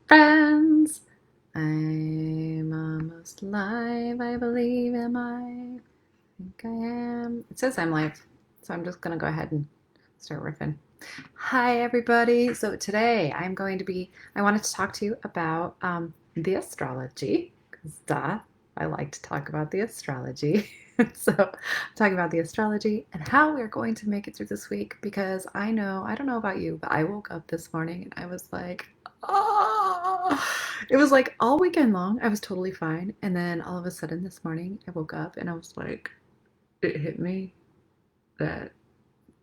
Friends, I'm almost live, I believe. Am I? I think I am. It says I'm live, so I'm just gonna go ahead and start riffing. Hi, everybody. So today I wanted to talk to you about the astrology, because duh, I like to talk about the astrology. So, talking about the astrology and how we're going to make it through this week because I don't know about you, but I woke up this morning and I was like, oh, it was like all weekend long, I was totally fine. And then all of a sudden this morning, I woke up and I was like, it hit me that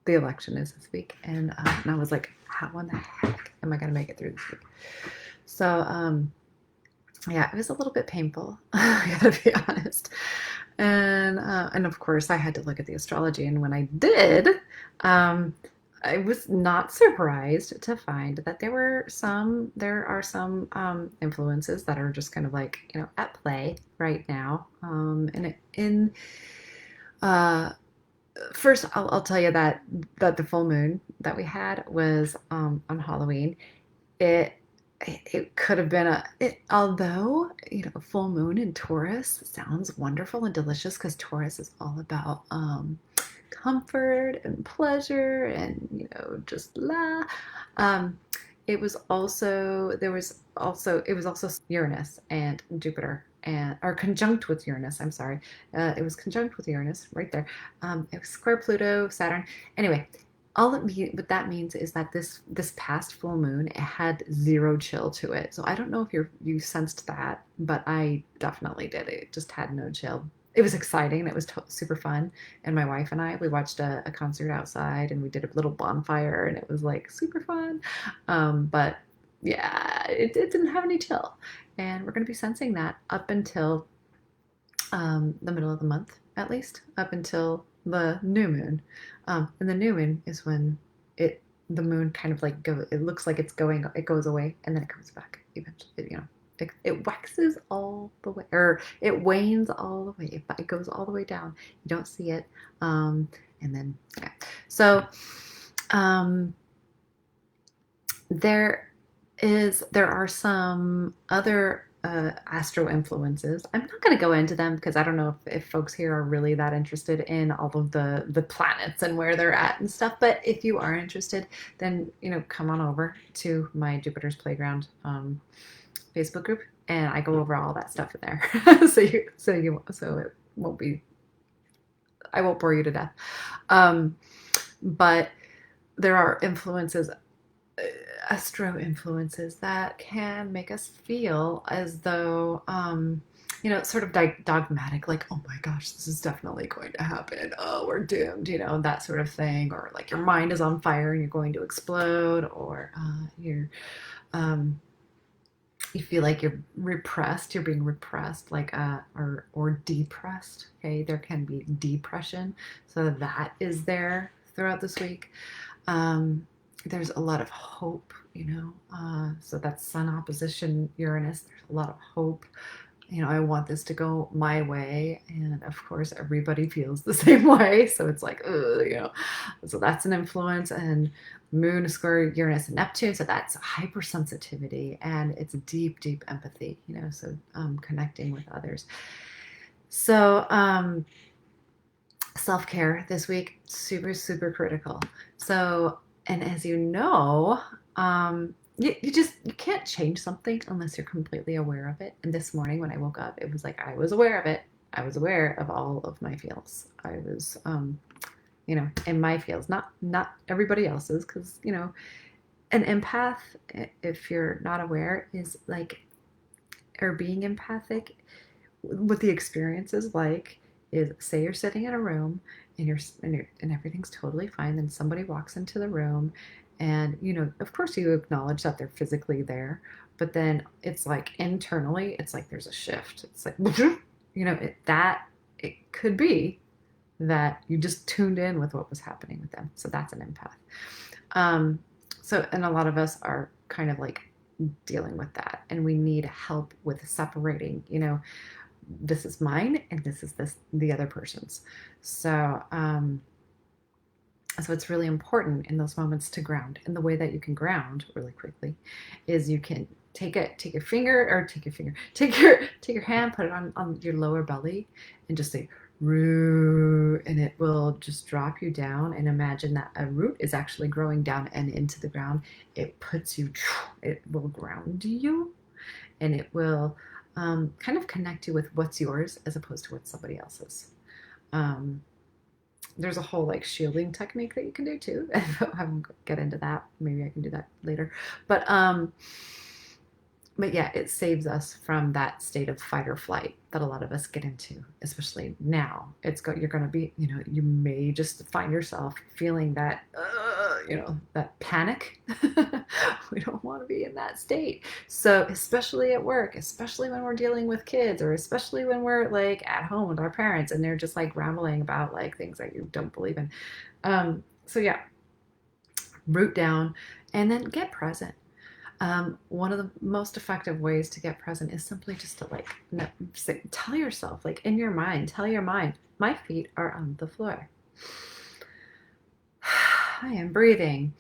the election is this week. And I was like, how in the heck am I going to make it through this week? So, yeah, it was a little bit painful. I gotta be honest. And of course, I had to look at the astrology. And when I did, um, I was not surprised to find that there are some influences that are just kind of like at play right now. In uh, First, I'll tell you that the full moon that we had was on Halloween. It it could have been although full moon in Taurus sounds wonderful and delicious because Taurus is all about comfort and pleasure and just la. Um, it was also it was also Uranus and Jupiter and or conjunct with Uranus. I'm sorry, it was conjunct with Uranus right there. It was square Pluto, Saturn. Anyway, what that means is that this past full moon it had zero chill to it. So I don't know if you sensed that, but I definitely did. It just had no chill. It was exciting. It was super fun. And my wife and we watched a concert outside and we did a little bonfire and it was like super fun. But yeah, it didn't have any chill. And we're going to be sensing that up until the middle of the month, at least, up until the new moon. And the new moon is when the moon kind of like it looks like it goes away and then it comes back eventually, it waxes all the way, or it wanes all the way. It goes all the way down. You don't see it. And then, yeah. So, um, there are some other astro influences. I'm not going to go into them because I don't know if folks here are really that interested in all of the planets and where they're at and stuff. But if you are interested, then come on over to my Jupiter's Playground Facebook group, and I go over all that stuff in there. So it won't be I won't bore you to death. But there are astro influences that can make us feel as though sort of dogmatic, like, oh my gosh, this is definitely going to happen, oh, we're doomed, that sort of thing, or like your mind is on fire and you're going to explode, or you feel like you're being repressed, like or depressed. Okay, there can be depression, so that is there throughout this week. There's a lot of hope, so that's Sun opposition Uranus. There's a lot of hope. I want this to go my way, and of course, everybody feels the same way. So it's like, so that's an influence. And Moon square Uranus and Neptune, so that's hypersensitivity and it's deep, deep empathy. So connecting with others. So self-care this week, super, super critical. So, and as you know, you can't change something unless you're completely aware of it. And this morning when I woke up, it was like I was aware of it. I was aware of all of my feels. I was in my feels, not everybody else's, because an empath, if you're not aware, is like, or being empathic, what the experience is like is, say you're sitting in a room and and everything's totally fine, then somebody walks into the room and of course you acknowledge that they're physically there, but then it's like internally it's like there's a shift. It's like it could be that you just tuned in with what was happening with them. So that's an empath. And a lot of us are kind of like dealing with that, and we need help with separating, this is mine and this is the other person's. So So it's really important in those moments to ground. And the way that you can ground really quickly is you can take your finger or take your hand, put it on your lower belly and just say root, and it will just drop you down, and imagine that a root is actually growing down and into the ground. It will ground you, and it will kind of connect you with what's yours as opposed to what somebody else's. Um, there's a whole like shielding technique that you can do too. I won't get into that. Maybe I can do that later. But but yeah, it saves us from that state of fight or flight that a lot of us get into, especially now. You're going to be, you may just find yourself feeling that, that panic. We don't want to be in that state. So, especially at work, especially when we're dealing with kids, or especially when we're like at home with our parents and they're just like rambling about like things that you don't believe in. So yeah, root down and then get present. One of the most effective ways to get present is simply just to like tell yourself, like in your mind, tell your mind, my feet are on the floor. I am breathing.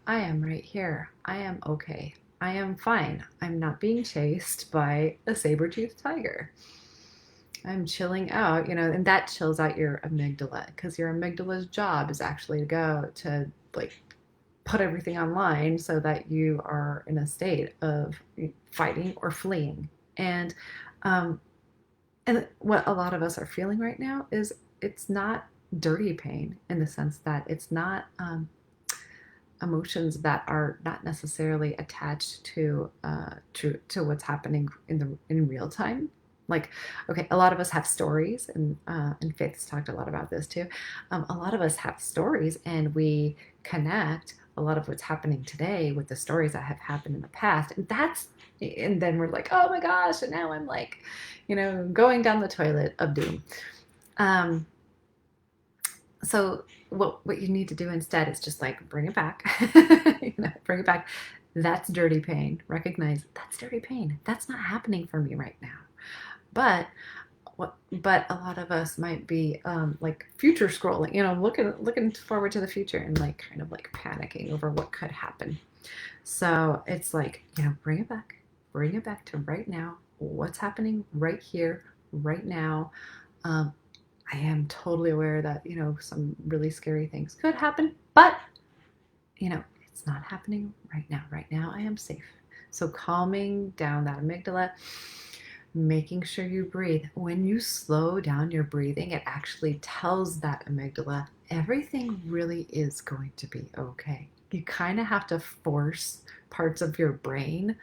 I am right here. I am okay. I am fine. I'm not being chased by a saber-toothed tiger. I'm chilling out, and that chills out your amygdala, because your amygdala's job is actually to go to like put everything online so that you are in a state of fighting or fleeing. And what a lot of us are feeling right now is it's not dirty pain, in the sense that it's not emotions that are not necessarily attached to what's happening in real time. Like, okay, a lot of us have stories, and Faith's talked a lot about this too. A lot of us have stories, and we connect a lot of what's happening today with the stories that have happened in the past, and then we're like, oh my gosh, and now I'm like, going down the toilet of doom. So what you need to do instead is just like bring it back. Bring it back. That's dirty pain. Recognize that's dirty pain. That's not happening for me right now. But a lot of us might be like future scrolling, looking forward to the future and like kind of like panicking over what could happen. So it's like, bring it back to right now. What's happening right here, right now. I am totally aware that, some really scary things could happen, but, it's not happening right now. Right now, I am safe. So calming down that amygdala, making sure you breathe. When you slow down your breathing, it actually tells that amygdala everything really is going to be okay. You kind of have to force parts of your brain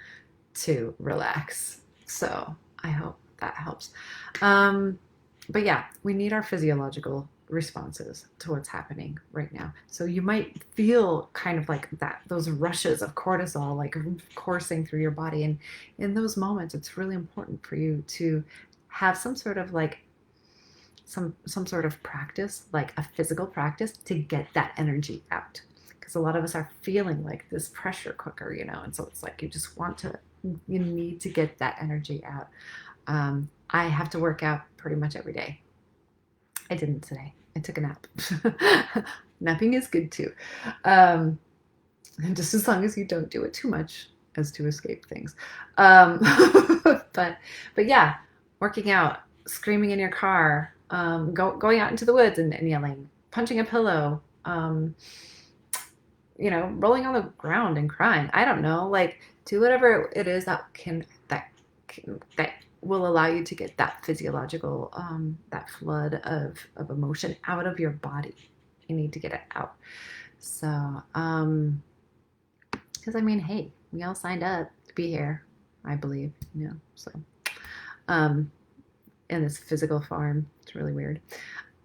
to relax. So I hope that helps. But yeah, we need our physiological responses to what's happening right now. So you might feel kind of like that, those rushes of cortisol like coursing through your body. And in those moments, it's really important for you to have some sort of like some sort of practice, like a physical practice, to get that energy out. Because a lot of us are feeling like this pressure cooker, and so it's like you need to get that energy out. I have to work out pretty much every day. I didn't today. I took a nap. Napping is good too. And just as long as you don't do it too much as to escape things. But yeah, working out, screaming in your car, going out into the woods and yelling, punching a pillow, rolling on the ground and crying. I don't know, like do whatever it is that will allow you to get that physiological, that flood of emotion out of your body. You need to get it out. So, because hey, we all signed up to be here, I believe, so, in this physical form. It's really weird.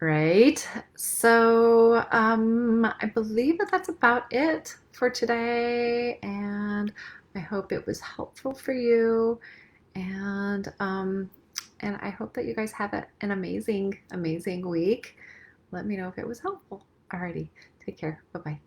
Right. So, I believe that's about it for today. And I hope it was helpful for you. And I hope that you guys have an amazing, amazing week. Let me know if it was helpful. Alrighty, take care. Bye-bye.